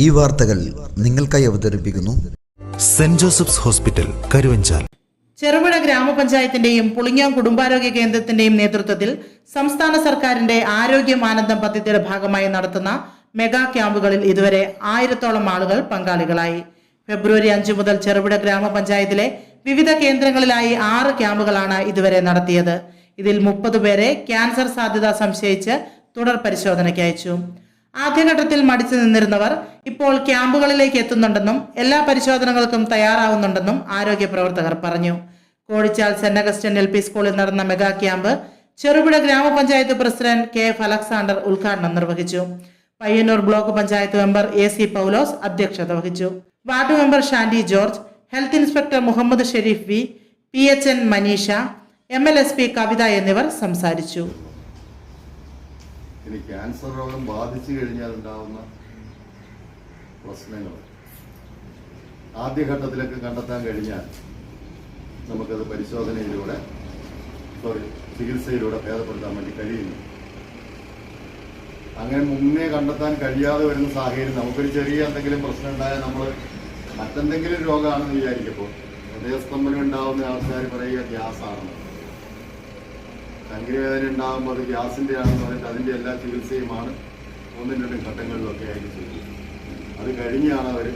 ഈ വാർത്തകൾ നിങ്ങൾക്കായി അവതരിപ്പിക്കുന്നു saint Joseph's hospital, Karuvanchal. Cherupuzha ഗ്രാമപഞ്ചായത്തിന്റെയും പുളിങ്ങോം കുടുംബാരോഗ്യ കേന്ദ്രത്തിന്റെയും നേതൃത്വത്തിൽ സംസ്ഥാന സർക്കാരിന്റെ ആരോഗ്യ മാനദണ്ഡ പദ്ധതിയുടെ ഭാഗമായി നടത്തുന്ന മെഗാ ക്യാമ്പുകളിൽ ഇതുവരെ 1000-ഓളം ആളുകൾ പങ്കാളികളായി. ഫെബ്രുവരി 5 മുതൽ ചെറുപുഴ ഗ്രാമപഞ്ചായത്തിലെ വിവിധ കേന്ദ്രങ്ങളിലായി 6 ക്യാമ്പുകളാണ് ഇതുവരെ നടത്തിയത്. ഇതിൽ 30 പേരെ ക്യാൻസർ സാധ്യത സംശയിച്ച് തുടർ പരിശോധനയ്ക്ക് അയച്ചു. ആദ്യഘട്ടത്തിൽ മടിച്ചു നിന്നിരുന്നവർ ഇപ്പോൾ ക്യാമ്പുകളിലേക്ക് എത്തുന്നുണ്ടെന്നും എല്ലാ പരിശോധനകൾക്കും തയ്യാറാവുന്നുണ്ടെന്നും ആരോഗ്യ പ്രവർത്തകർ പറഞ്ഞു. കോഴിച്ചാൽ സെന്റ് അഗസ്റ്റിൻ LP സ്കൂളിൽ നടന്ന മെഗാ ക്യാമ്പ് ചെറുപുഴ ഗ്രാമപഞ്ചായത്ത് പ്രസിഡന്റ് KF അലക്സാണ്ടർ ഉദ്ഘാടനം നിർവഹിച്ചു. Payyanur block panchayat member AC Paulose അധ്യക്ഷത വഹിച്ചു. Ward member Shandy George, health inspector Muhammad Sharif V, PHN Manisha, MLSP Kavitha എന്നിവർ സംസാരിച്ചു. ഇനി ക്യാൻസർ രോഗം ബാധിച്ചു കഴിഞ്ഞാൽ ഉണ്ടാകുന്ന പ്രശ്നങ്ങൾ ആദ്യഘട്ടത്തിലൊക്കെ കണ്ടെത്താൻ കഴിഞ്ഞാൽ നമുക്കത് ചികിത്സയിലൂടെ ഭേദപ്പെടുത്താൻ വേണ്ടി കഴിയുന്നു. അങ്ങനെ മുന്നേ കണ്ടെത്താൻ കഴിയാതെ വരുന്ന സാഹചര്യം, നമുക്കൊരു ചെറിയ എന്തെങ്കിലും പ്രശ്നം ഉണ്ടായാൽ നമ്മൾ മറ്റെന്തെങ്കിലും രോഗമാണെന്ന് വിചാരിക്കുമ്പോൾ ഹൃദയസ്തംഭനം ഉണ്ടാകുന്ന ആൾക്കാർ പറയുക ഗ്യാസാണെന്ന്, സംഗ്രഹവേദന ഉണ്ടാകുമ്പോൾ അത് ഗ്യാസിൻ്റെ ആണെന്ന് പറഞ്ഞിട്ട് അതിൻ്റെ എല്ലാ ചികിത്സയുമാണ് 1-2 ഘട്ടങ്ങളിലൊക്കെ ആയിട്ട് ചെയ്യുന്നത്. അത് കഴിഞ്ഞാണ് അവർ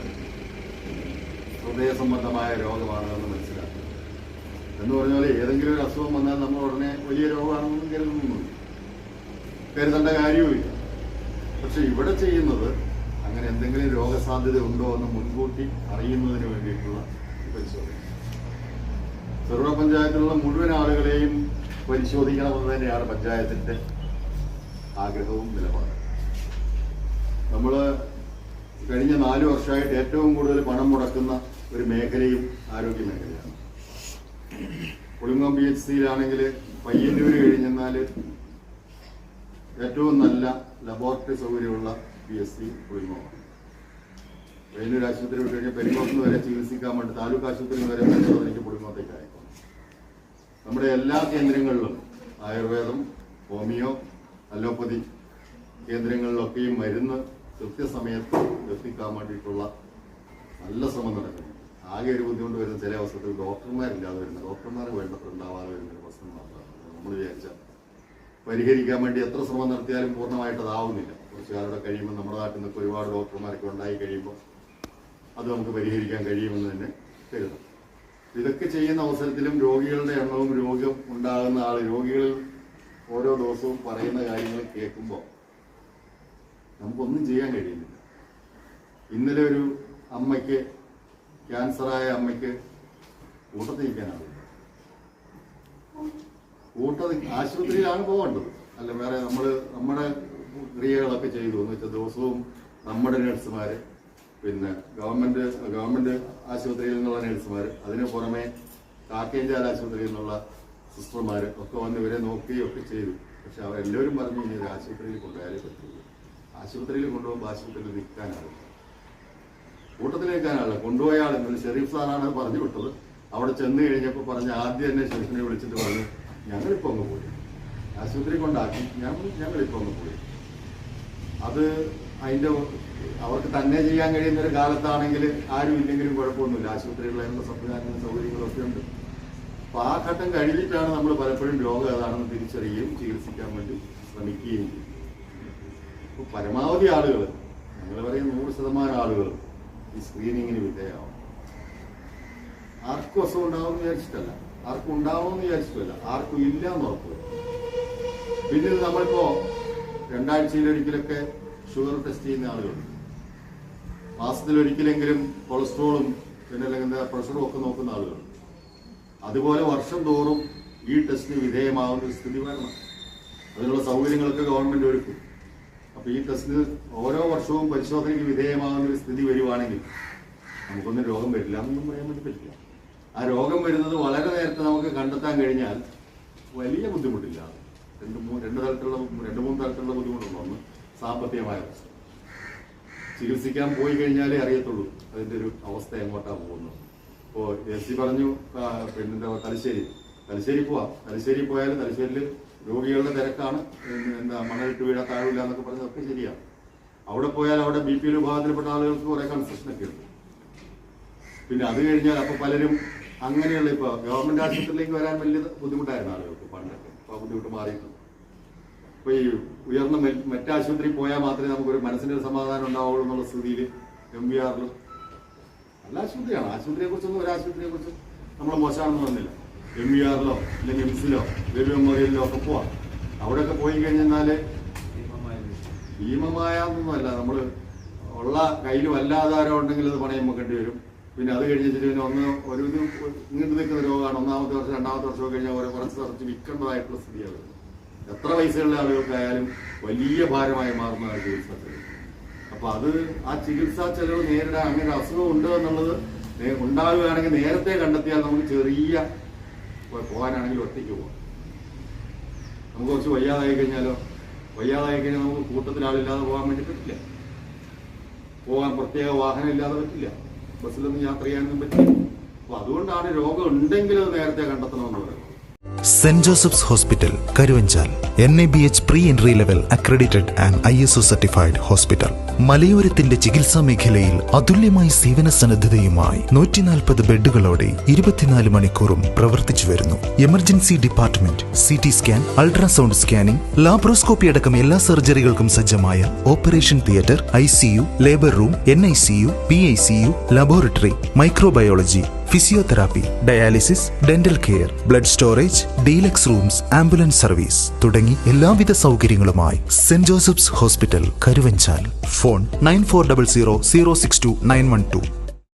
ഹൃദയ സംബന്ധമായ രോഗമാണെന്ന് മനസ്സിലാക്കുന്നത്. എന്ന് പറഞ്ഞാൽ ഏതെങ്കിലും ഒരു അസുഖം വന്നാൽ നമ്മൾ ഉടനെ വലിയ രോഗമാണെന്ന് കരുതേണ്ട കാര്യവുമില്ല. പക്ഷെ ഇവിടെ ചെയ്യുന്നത് അങ്ങനെ എന്തെങ്കിലും രോഗസാധ്യത ഉണ്ടോ എന്ന് മുൻകൂട്ടി അറിയുന്നതിന് വേണ്ടിയിട്ടുള്ള പരിശോധന. ചെറുപുഴ പഞ്ചായത്തിലുള്ള മുഴുവൻ ആളുകളെയും പരിശോധിക്കണമെന്ന് തന്നെയാണ് പഞ്ചായത്തിൻ്റെ ആഗ്രഹവും നിലപാടും. നമ്മൾ കഴിഞ്ഞ 4 വർഷമായിട്ട് ഏറ്റവും കൂടുതൽ പണം മുടക്കുന്ന ഒരു മേഖലയും ആരോഗ്യ മേഖലയാണ്. പുളിങ്ങോം PHCയിലാണെങ്കിൽ പയ്യന്നൂർ കഴിഞ്ഞെന്നാൽ ഏറ്റവും നല്ല ലബോറട്ടറി സൗകര്യമുള്ള PSC പുളിങ്ങോമാണ്. പയ്യന്നൂർ ആശുപത്രി വിട്ട് കഴിഞ്ഞാൽ പെരിങ്ങോട്ടിന് വരെ ചികിത്സിക്കാൻ വേണ്ടി താലൂക്ക് ആശുപത്രിയിൽ വരെ പരിശോധനയ്ക്ക് പുളിങ്ങോട്ടേക്ക് അയക്കും. നമ്മുടെ എല്ലാ കേന്ദ്രങ്ങളിലും ആയുർവേദം, ഹോമിയോ, അലോപ്പതി കേന്ദ്രങ്ങളിലൊക്കെയും മരുന്ന് കൃത്യസമയത്ത് എത്തിക്കാൻ വേണ്ടിയിട്ടുള്ള നല്ല ശ്രമം നടക്കുന്നു. ആകെ ഒരു ബുദ്ധിമുട്ട് വരുന്ന ചില അവസരത്തിൽ ഡോക്ടർമാരില്ലാതെ വരുന്ന, ഡോക്ടർമാർ വേണ്ടപ്പെട്ടുണ്ടാവാതെ വരുന്നൊരു പ്രശ്നം മാത്രമാണ്. നമ്മൾ വിചാരിച്ചാൽ പരിഹരിക്കാൻ വേണ്ടി എത്ര ശ്രമം നടത്തിയാലും പൂർണ്ണമായിട്ട് അതാവുന്നില്ല. കുറച്ച് കാലം കഴിയുമ്പോൾ നമ്മുടെ നാട്ടിൽ നിന്നൊക്കെ ഒരുപാട് ഡോക്ടർമാരൊക്കെ ഉണ്ടായി കഴിയുമ്പോൾ അത് നമുക്ക് പരിഹരിക്കാൻ കഴിയുമെന്ന് തന്നെ കരുതാം. ഇതൊക്കെ ചെയ്യുന്ന അവസരത്തിലും രോഗികളുടെ എണ്ണവും രോഗം ഉണ്ടാകുന്ന രോഗികളിൽ ഓരോ ദിവസവും പറയുന്ന കാര്യങ്ങൾ കേൾക്കുമ്പോൾ നമുക്കൊന്നും ചെയ്യാൻ കഴിയുന്നില്ല. ഇന്നലെ ഒരു അമ്മയ്ക്ക്, ക്യാൻസറായ അമ്മയ്ക്ക് കൂട്ടത്തിരിക്കാനാവില്ല. ആശുപത്രിയിലാണ് പോകേണ്ടത്, അല്ല വേറെ നമ്മുടെ ക്രിയകളൊക്കെ ചെയ്തു എന്ന് വെച്ചാൽ ദിവസവും നമ്മുടെ നഴ്സുമാർ, പിന്നെ ഗവൺമെന്റ് ആശുപത്രിയിൽ നിന്നുള്ള നഴ്സുമാർ, അതിന് പുറമെ കാക്കേഞ്ചാൽ ആശുപത്രിയിൽ നിന്നുള്ള സിസ്റ്റർമാർ ഒക്കെ വന്ന് ഇവരെ നോക്കുകയൊക്കെ ചെയ്തു. പക്ഷെ അവരെല്ലാവരും പറഞ്ഞു ഇനി ആശുപത്രിയിൽ കൊണ്ടുപോയാലേ പറ്റുള്ളൂ. ആശുപത്രിയിൽ കൊണ്ടുപോകുമ്പോൾ ആശുപത്രിയിൽ നിൽക്കാനാവില്ല, കൂട്ടത്തിലേക്കാനാവില്ല. കൊണ്ടുപോയ ആൾ ഷെരീഫ് സാറാണ് പറഞ്ഞു വിട്ടത്. അവിടെ ചെന്ന് കഴിഞ്ഞപ്പോൾ പറഞ്ഞ് ആദ്യം തന്നെ ഷെരീഫിനെ വിളിച്ചിട്ട് പറഞ്ഞു ഞങ്ങളിപ്പോൾ അങ്ങ് പോയി, ആശുപത്രി കൊണ്ടാക്കി ഞങ്ങളിപ്പോൾ അങ്ങ് പോയി. അത് അതിൻ്റെ അവർക്ക് തന്നെ ചെയ്യാൻ കഴിയുന്ന ഒരു കാലത്താണെങ്കിൽ ആരും ഇല്ലെങ്കിലും കുഴപ്പമൊന്നുമില്ല. ആശുപത്രികളിൽ അതിനുള്ള സംവിധാനങ്ങളും സൗകര്യങ്ങളും ഒക്കെ ഉണ്ട്. അപ്പോൾ ആ ഘട്ടം കഴിഞ്ഞിട്ടാണ് നമ്മൾ പലപ്പോഴും രോഗം ഏതാണെന്ന് തിരിച്ചറിയുകയും ചികിത്സിക്കാൻ വേണ്ടി ശ്രമിക്കുകയും ചെയ്യും. അപ്പോൾ പരമാവധി ആളുകൾ, ഞങ്ങൾ പറയുന്ന 100% ആളുകൾ ഈ സ്ക്രീനിങ്ങിന് വിധേയമാവും. ആർക്കും അസുഖം ഉണ്ടാവുമെന്ന് വിചാരിച്ചിട്ടല്ല, ആർക്കും ഉണ്ടാവുമെന്ന് വിചാരിച്ചിട്ടല്ല, ആർക്കും ഇല്ല എന്ന് ഉറപ്പ്. പിന്നെ നമ്മളിപ്പോൾ 2 ആഴ്ചയിലൊരിക്കലൊക്കെ ഷുഗർ ടെസ്റ്റ് ചെയ്യുന്ന ആളുകളുണ്ട്. മാസത്തിലൊരിക്കലെങ്കിലും കൊളസ്ട്രോളും പിന്നെ അല്ലെങ്കിൽ പ്രഷറും ഒക്കെ നോക്കുന്ന ആളുകളുണ്ട്. അതുപോലെ വർഷം തോറും ഈ ടെസ്റ്റിന് വിധേയമാവുന്ന ഒരു സ്ഥിതി വരണം. അതിനുള്ള സൗകര്യങ്ങളൊക്കെ ഗവൺമെന്റ് ഒരുക്കും. അപ്പോൾ ഈ ടെസ്റ്റിന് ഓരോ വർഷവും പരിശോധനയ്ക്ക് വിധേയമാകുന്ന ഒരു സ്ഥിതി വരുവാണെങ്കിൽ നമുക്കൊന്നും രോഗം വരില്ല എന്നൊന്നും പറയാൻ വേണ്ടി പറ്റില്ല. ആ രോഗം വരുന്നത് വളരെ നേരത്തെ നമുക്ക് കണ്ടെത്താൻ കഴിഞ്ഞാൽ വലിയ ബുദ്ധിമുട്ടില്ല. 2-3 തരത്തിലുള്ള ബുദ്ധിമുട്ടുണ്ട്. ഒന്ന് സാമ്പത്തികമായ പ്രശ്നം, ചികിത്സിക്കാൻ പോയി കഴിഞ്ഞാലേ അറിയത്തുള്ളൂ അതിൻ്റെ ഒരു അവസ്ഥ എങ്ങോട്ടാണ് പോകുന്നത്. ഇപ്പോൾ AC പറഞ്ഞു പിന്നെ തലശ്ശേരി പോവാം. തലശ്ശേരി പോയാൽ തലശ്ശേരിയിൽ രോഗികളുടെ തിരക്കാണ്, മണലിട്ട് വീഴാൻ താഴില്ല എന്നൊക്കെ പറഞ്ഞതൊക്കെ ശരിയാണ്. അവിടെ പോയാൽ അവിടെ BP വിഭാഗത്തിൽപ്പെട്ട ആളുകൾക്ക് കുറെ കൺസെഷനൊക്കെ ഉണ്ട്. പിന്നെ അത് കഴിഞ്ഞാൽ അപ്പൊ പലരും അങ്ങനെയുള്ള ഇപ്പൊ ഗവൺമെന്റ് ആശുപത്രിയിലേക്ക് വരാൻ വലിയ ബുദ്ധിമുട്ടായിരുന്നു ആളുകൾക്ക് പണ്ടൊക്കെ. ഇപ്പൊ ബുദ്ധിമുട്ട് മാറിയിട്ടുണ്ട്. ഇപ്പൊ ഈ ഉയർന്ന മറ്റാശുപത്രിയിൽ പോയാൽ മാത്രമേ നമുക്കൊരു മനസ്സിന്റെ ഒരു സമാധാനം ഉണ്ടാവുള്ളൂ എന്നുള്ള സ്ഥിതിയിൽ MBRലും നല്ല ആശുപത്രിയാണ്. ആശുപത്രിയെ കുറിച്ചൊന്നും ഒരു ആശുപത്രിയെ കുറിച്ച് നമ്മൾ മോശമാണെന്ന് പറഞ്ഞില്ല. MBRലോ അല്ലെങ്കിൽ MIMSലോ ബേബി മെമ്മോറിയലിലോ ഒക്കെ പോവാം. അവിടെയൊക്കെ പോയി കഴിഞ്ഞാല് ഭീമമായൊന്നുമല്ല, നമ്മൾ ഉള്ള കയ്യിൽ വല്ലാതാരം ഉണ്ടെങ്കിൽ അത് പണയം വെക്കേണ്ടി വരും. പിന്നെ അത് കഴിഞ്ഞിട്ട് പിന്നെ ഒരു നീണ്ടു നിൽക്കുന്ന രോഗമാണ്. 1ാമത്തെ വർഷം 2ാമത്തെ വർഷമൊക്കെ കഴിഞ്ഞാൽ കുറച്ച് വിൽക്കേണ്ടതായിട്ടുള്ള സ്ഥിതിയാണ് വരുന്നത്. എത്ര പൈസയുള്ള ആളുകൾക്കായാലും വലിയ ഭാരമായി മാറുന്ന ചികിത്സാ ചെലവ്. അപ്പൊ അത് ആ ചികിത്സാ ചെലവ് നേരിടാൻ അങ്ങനെ അസുഖം ഉണ്ട് എന്നുള്ളത് ഉണ്ടാവുകയാണെങ്കിൽ നേരത്തെ കണ്ടെത്തിയാൽ നമുക്ക് ചെറിയ പോകാനാണെങ്കിൽ ഒറ്റയ്ക്ക് പോകാം. നമുക്ക് കുറച്ച് വയ്യാതായി കഴിഞ്ഞാൽ നമുക്ക് കൂട്ടത്തിൽ ആളില്ലാതെ പോകാൻ വേണ്ടി പറ്റില്ല. പോകാൻ പ്രത്യേക വാഹനം ഇല്ലാതെ പറ്റില്ല. ബസ്സിലൊന്നും യാത്ര ചെയ്യാനൊന്നും പറ്റില്ല. അപ്പൊ അതുകൊണ്ടാണ് രോഗം ഉണ്ടെങ്കിൽ അത് നേരത്തെ കണ്ടെത്തണമെന്ന് പറയുന്നത്. Saint Joseph's hospital Karuvanchal NABH pre entry level accredited and ISO certified hospital. മലയോരത്തിന്റെ ചികിത്സാ മേഖലയിൽ അതുല്യമായ സേവന സന്നദ്ധതയുമായി 140 ബെഡുകളോടെ 24 മണിക്കൂറും പ്രവർത്തിച്ചു വരുന്നു. Emergency department, CT scan, ultrasound scanning, laparoscopy അടക്കം എല്ലാ സർജറികൾക്കും സജ്ജമായ operation theatre, ICU, labour room, NICU, PICU, laboratory, microbiology, physiotherapy, dialysis, dental care, blood storage, deluxe rooms, ambulance service തുടങ്ങി എല്ലാവിധ സൗകര്യങ്ങളുമായി saint Joseph's hospital Karuvanchal. Phone 9400 062 912.